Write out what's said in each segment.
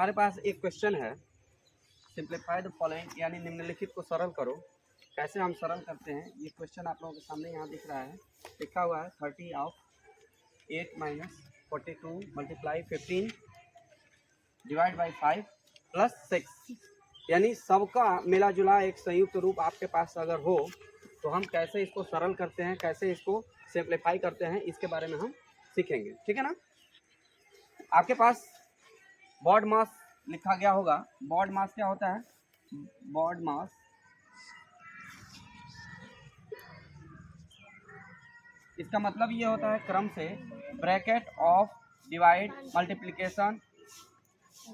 हमारे पास एक क्वेश्चन है, सिंप्लीफाई द फॉलोइंग, यानी निम्नलिखित को सरल करो। कैसे हम सरल करते हैं, ये क्वेश्चन आप लोगों के सामने यहाँ दिख रहा है, लिखा हुआ है 30 of 8 minus 42 multiply 15 divide by 5 plus 6, यानी सबका मिला जुला एक संयुक्त रूप आपके पास अगर हो तो हम कैसे इसको सरल करते हैं, कैसे इसको सिंप्लीफाई करते हैं, इसके बारे में हम सीखेंगे। ठीक है ना। आपके पास बॉड मास लिखा गया होगा। बॉड मास क्या होता है? बॉड मास इसका मतलब ये होता है क्रम से bracket of divide multiplication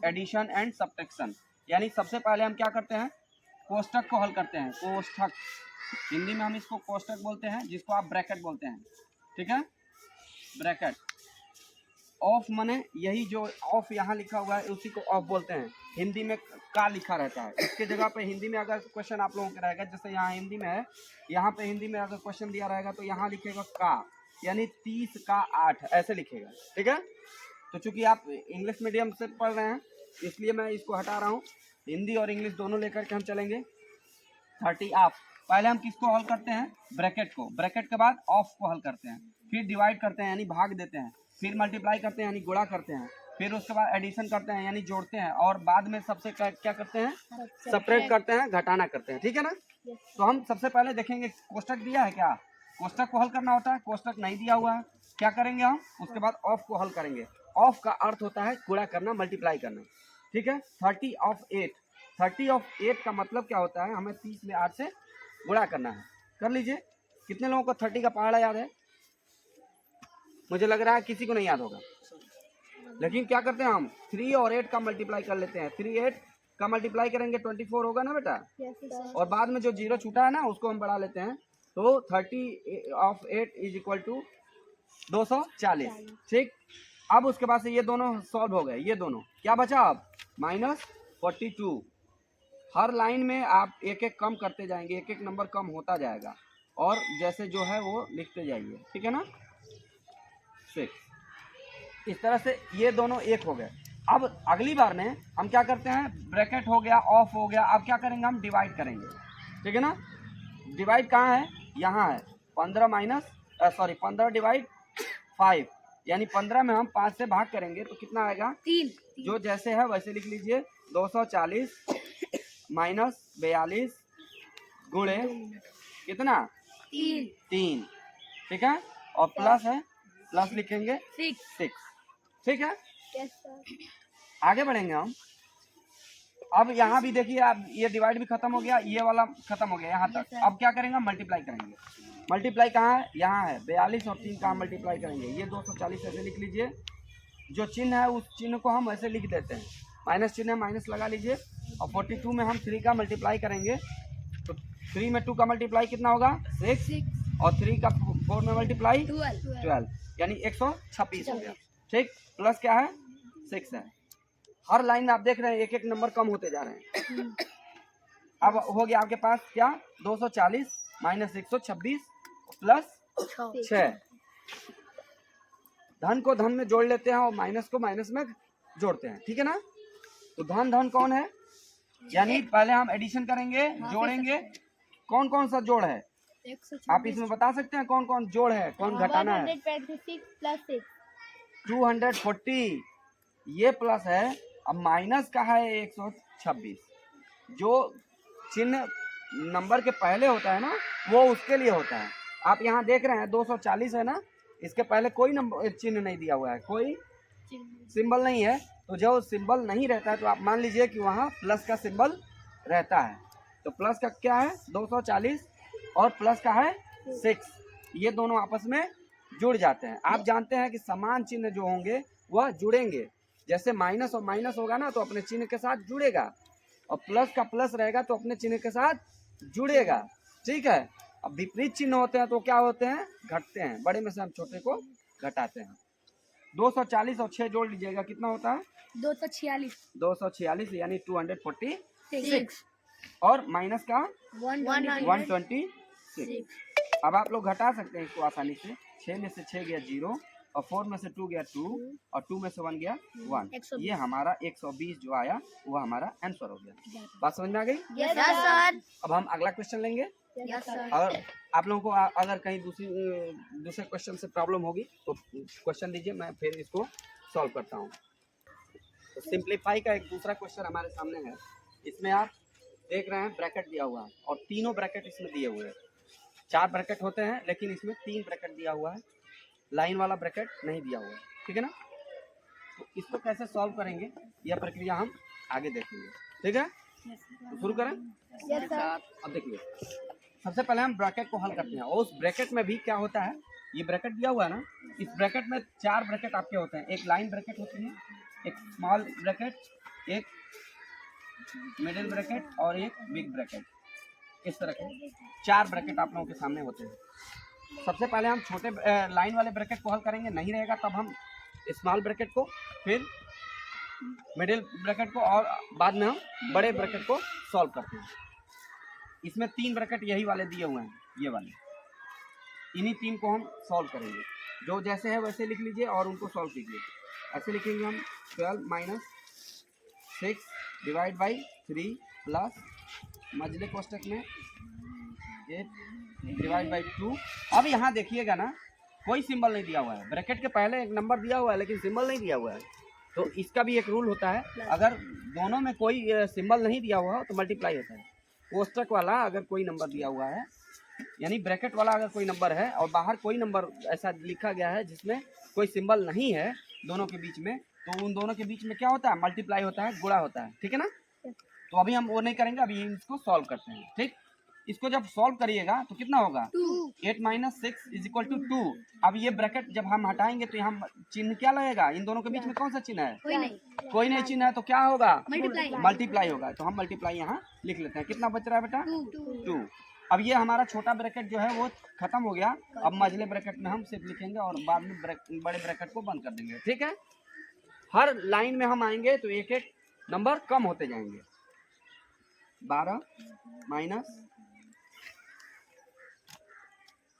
addition and subtraction, यानी सबसे पहले हम क्या करते हैं, कोष्ठक को हल करते हैं। कोष्ठक, हिंदी में हम इसको कोष्ठक बोलते हैं, जिसको आप ब्रैकेट बोलते हैं। ठीक है, ब्रैकेट। ऑफ माने यही जो ऑफ यहाँ लिखा हुआ है उसी को ऑफ बोलते हैं। हिंदी में का लिखा रहता है, इसके जगह पे हिंदी में अगर क्वेश्चन आप लोगों का रहेगा, जैसे यहाँ हिंदी में है, यहाँ पे हिंदी में अगर क्वेश्चन दिया रहेगा तो यहाँ लिखेगा का, यानी 30 का 8 ऐसे लिखेगा। ठीक है, तो चूंकि आप इंग्लिश मीडियम से पढ़ रहे हैं इसलिए मैं इसको हटा रहा हूँ, हिंदी और इंग्लिश दोनों लेकर के हम चलेंगे। 30 ऑफ, पहले हम किसको हल करते हैं? ब्रैकेट को। ब्रैकेट के बाद ऑफ को हल करते हैं, फिर डिवाइड करते हैं यानी भाग देते हैं, फिर मल्टीप्लाई करते हैं यानी गुणा करते हैं, फिर उसके बाद एडिशन करते हैं यानी जोड़ते हैं, और बाद में सबसे क्या करते हैं? सेपरेट करते हैं, घटाना करते हैं। ठीक है ना। तो हम सबसे पहले देखेंगे कोष्ठक दिया है क्या, कोष्ठक को हल करना होता है। कोष्ठक नहीं दिया हुआ है, क्या करेंगे हम? उसके बाद ऑफ को हल करेंगे। ऑफ का अर्थ होता है गुणा करना, मल्टीप्लाई करना। ठीक है, 30 ऑफ 8, 30 ऑफ 8 का मतलब क्या होता है? हमें 30 में 8 से गुणा करना है। कर लीजिए। कितने लोगों को 30 का पहाड़ा याद है? मुझे लग रहा है किसी को नहीं याद होगा, लेकिन क्या करते हैं हम? 3 और 8 का मल्टीप्लाई कर लेते हैं। 3 8 का मल्टीप्लाई करेंगे 24 होगा ना बेटा। और बाद में जो जीरो छूटा है ना उसको हम बढ़ा लेते हैं, तो 30 ऑफ 8 इज इक्वल टू 240। ठीक, अब उसके बाद से ये दोनों सॉल्व हो गए। ये दोनों क्या बचा अब? -42। हर लाइन में आप एक एक कम करते जाएंगे, एक एक नंबर कम होता जाएगा, और जैसे जो है वो लिखते जाइए। ठीक है ना। 6, इस तरह से ये दोनों एक हो गए। अब अगली बार में हम क्या करते हैं? ब्रैकेट हो गया, ऑफ हो गया, अब क्या करेंगे? हम डिवाइड करेंगे। ठीक है ना। डिवाइड कहाँ है? यहाँ है। 15 डिवाइड 5, यानी 15 में हम 5 से भाग करेंगे तो कितना आएगा? 3। जो जैसे है वैसे लिख लीजिए। 240 माइनस 42 गुणे कितना? 3। ठीक है, और प्लस है, प्लस लिखेंगे 6। ठीक है, आगे बढ़ेंगे हम। अब यहाँ भी देखिए, अब ये डिवाइड भी खत्म हो गया, ये वाला खत्म हो गया यहाँ तक। अब क्या करेंगे? मल्टीप्लाई करेंगे। मल्टीप्लाई कहाँ है? यहाँ है। 42 और 3 का हम मल्टीप्लाई करेंगे। ये 240 ऐसे लिख लीजिए। जो चिन्ह है उस चिन्ह को हम ऐसे लिख देते हैं, माइनस चिन्ह है, माइनस लगा लीजिए। और 42 में हम 3 का मल्टीप्लाई करेंगे, तो 3 में 2 का मल्टीप्लाई कितना होगा? 6, और 3 का 4 में मल्टीप्लाई 12, यानी 126 हो गया। ठीक, प्लस क्या है? 6 है। हर लाइन में आप देख रहे हैं एक एक नंबर कम होते जा रहे हैं। अब हो गया आपके पास क्या? 240 माइनस 126 प्लस 6। धन को धन में जोड़ लेते हैं और माइनस को माइनस में जोड़ते हैं। ठीक है ना। तो धन धन कौन है? यानी पहले हम एडिशन करेंगे, जोड़ेंगे। कौन कौन सा जोड़ है आप इसमें बता सकते हैं? कौन कौन जोड़ है, कौन घटाना है? 126 प्लस 6 240, ये प्लस है। अब माइनस का है 126। जो चिन्ह नंबर के पहले होता है ना वो उसके लिए होता है। आप यहाँ देख रहे हैं 240 है ना, इसके पहले कोई नंबर चिन्ह नहीं दिया हुआ है, कोई सिंबल नहीं है। तो जो सिंबल नहीं रहता है तो आप मान लीजिए कि वहाँ प्लस का सिंबल रहता है। तो प्लस का क्या है? 240 और प्लस का है 6, ये दोनों आपस में जुड़ जाते हैं। आप जानते हैं कि समान चिन्ह जो होंगे वह जुड़ेंगे। जैसे माइनस और माइनस होगा ना तो अपने चिन्ह के साथ जुड़ेगा, और प्लस का प्लस रहेगा तो अपने चिन्ह के साथ जुड़ेगा। ठीक है। अब विपरीत चिन्ह होते हैं तो क्या होते हैं? घटते हैं। बड़े में से हम छोटे को घटाते हैं। 240 और 6 जोड़ लीजिएगा, कितना होता है? 246 यानी 246, और माइनस का 126। अब आप लोग घटा सकते हैं इसको आसानी से। 6 में से 6 गया 0, और 4 में से 2 गया 2 और 2 में से 1 गया 1। 120। ये हमारा 120 जो आया वो हमारा आंसर हो गया। बात समझ में आ गई? Yes sir. अब हम अगला क्वेश्चन लेंगे। Yes sir. अगर आप लोगों को अगर कहीं दूसरे क्वेश्चन से प्रॉब्लम होगी तो क्वेश्चन दीजिए, मैं फिर इसको सॉल्व करता हूँ। तो सिंप्लीफाई का एक दूसरा क्वेश्चन हमारे सामने है। इसमें आप देख रहे हैं ब्रैकेट दिया हुआ है और तीनों ब्रैकेट इसमें दिए हुए हैं। 4 ब्रैकेट होते हैं लेकिन इसमें 3 ब्रैकेट दिया हुआ है, लाइन वाला ब्रैकेट नहीं दिया हुआ है, ठीक है ना। तो इसको कैसे सॉल्व करेंगे यह प्रक्रिया हम आगे देखेंगे, ठीक है। तो शुरू करें। Yes sir. अब देखिए, सबसे पहले हम ब्रैकेट को हल करते हैं और उस ब्रैकेट में भी क्या होता है, ये ब्रैकेट दिया हुआ है ना, इस ब्रैकेट में 4 ब्रैकेट आपके होते हैं। एक लाइन ब्रैकेट होती है, एक स्मॉल ब्रैकेट, एक मिडिल ब्रैकेट और एक बिग ब्रैकेट। इस तरह के 4 ब्रैकेट आप लोगों के सामने होते हैं। सबसे पहले हम छोटे लाइन वाले ब्रैकेट को हल करेंगे, नहीं रहेगा तब हम स्मॉल ब्रैकेट को, फिर मिडिल ब्रैकेट को और बाद में हम बड़े ब्रैकेट को सॉल्व करते हैं। इसमें 3 ब्रैकेट यही वाले दिए हुए हैं, ये वाले, इन्हीं 3 को हम सॉल्व करेंगे। जो जैसे है वैसे लिख लीजिए और उनको सॉल्व कीजिए। ऐसे लिखेंगे हम 12 माइनस 6 डिवाइड बाई 3 प्लस मझले कोष्टक में 8 डिवाइड बाई 2। अब यहाँ देखिएगा ना, कोई सिंबल नहीं दिया हुआ है। ब्रैकेट के पहले एक नंबर दिया हुआ है लेकिन सिंबल नहीं दिया हुआ है। तो इसका भी एक रूल होता है, अगर दोनों में कोई सिंबल नहीं दिया हुआ हो तो मल्टीप्लाई होता है। कोष्टक वाला अगर कोई नंबर दिया हुआ है, यानी ब्रैकेट वाला अगर कोई नंबर है और बाहर कोई नंबर ऐसा लिखा गया है जिसमें कोई सिंबल नहीं है दोनों के बीच में, तो उन दोनों के बीच में क्या होता है, मल्टीप्लाई होता है, गुणा होता है, ठीक है ना। तो अभी हम वो नहीं करेंगे, अभी इसको सॉल्व करते हैं, ठीक। इसको जब सॉल्व करिएगा तो कितना होगा, 8 माइनस 6 इज इक्वल टू 2। अब ये ब्रैकेट जब हम हटाएंगे तो यहाँ चिन्ह क्या लगेगा, इन दोनों के बीच में कौन सा चिन्ह है, कोई नहीं चिन्ह है, तो क्या होगा, मल्टीप्लाई होगा। तो हम मल्टीप्लाई यहाँ लिख लेते हैं। कितना बच रहा है बेटा, 2। अब ये हमारा छोटा ब्रैकेट जो है वो खत्म हो गया। अब मझले ब्रैकेट में हम सिर्फ लिखेंगे और बाद में बड़े ब्रैकेट को बंद कर देंगे, ठीक है। हर लाइन में हम आएंगे तो एक एक नंबर कम होते जाएंगे। 12 माइनस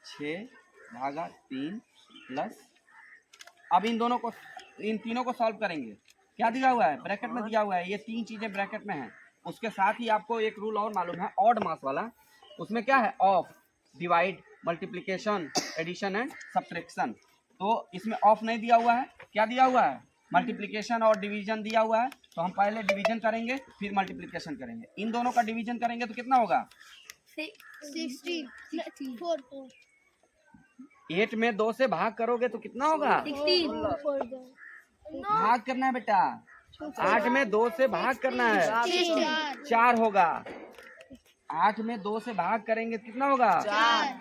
6 भागा 3 प्लस, अब इन तीनों को सॉल्व करेंगे। क्या दिया हुआ है, ब्रैकेट में दिया हुआ है, ये 3 चीजें ब्रैकेट में हैं। उसके साथ ही आपको एक रूल और मालूम है, ऑड मास वाला। उसमें क्या है, of, divide, multiplication, addition and subtraction. तो इसमें ऑफ नहीं दिया हुआ है, क्या दिया हुआ है, मल्टीप्लिकेशन और डिवीजन दिया हुआ है। तो हम पहले डिवीजन करेंगे फिर मल्टीप्लिकेशन करेंगे। इन दोनों का डिवीजन करेंगे तो कितना होगा, 8 में 2 से भाग करोगे तो कितना होगा, 16। भाग करना है बेटा, 8 में 2 से भाग करना है, 4 होगा। 8 में 2 से भाग करेंगे तो कितना होगा,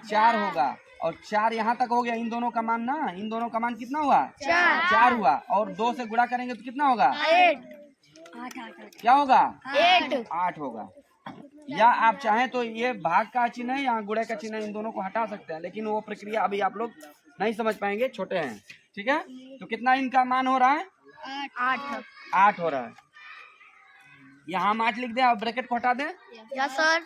4 होगा। और 4 यहाँ तक हो गया, इन दोनों का मान ना, इन दोनों का मान कितना हुआ, 4 हुआ। और 2 से गुणा करेंगे तो कितना होगा, 8। क्या होगा, 8 होगा। या आप चाहें तो ये भाग का चिन्ह है या गुणे का चिन्ह है, इन दोनों को हटा सकते हैं, लेकिन वो प्रक्रिया अभी आप लोग नहीं समझ पाएंगे, छोटे हैं, ठीक है। तो कितना इनका मान हो रहा है, 8 हो रहा है। यहाँ हम 8 लिख दें और ब्रैकेट को हटा दें, यस सर।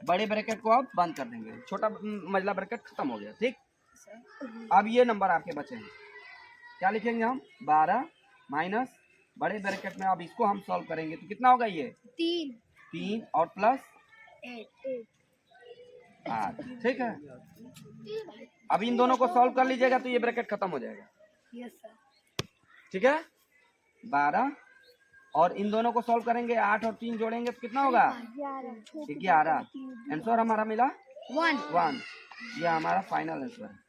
बड़े ब्रैकेट को अब बंद कर देंगे, छोटा मझला ब्रैकेट खत्म हो गया, ठीक। अब ये नंबर आपके बचे हैं, क्या लिखेंगे हम, 12 माइनस बड़े ब्रैकेट में, अब इसको हम सॉल्व करेंगे तो कितना होगा, ये 3 और प्लस 8, ठीक है। अब इन दोनों को सॉल्व कर लीजिएगा तो ये ब्रैकेट खत्म हो जाएगा, यस सर। ठीक है। 12 और इन दोनों को सॉल्व करेंगे, 8 और 3 जोड़ेंगे तो कितना होगा, 11। आंसर हमारा मिला 1। ये हमारा फाइनल आंसर है।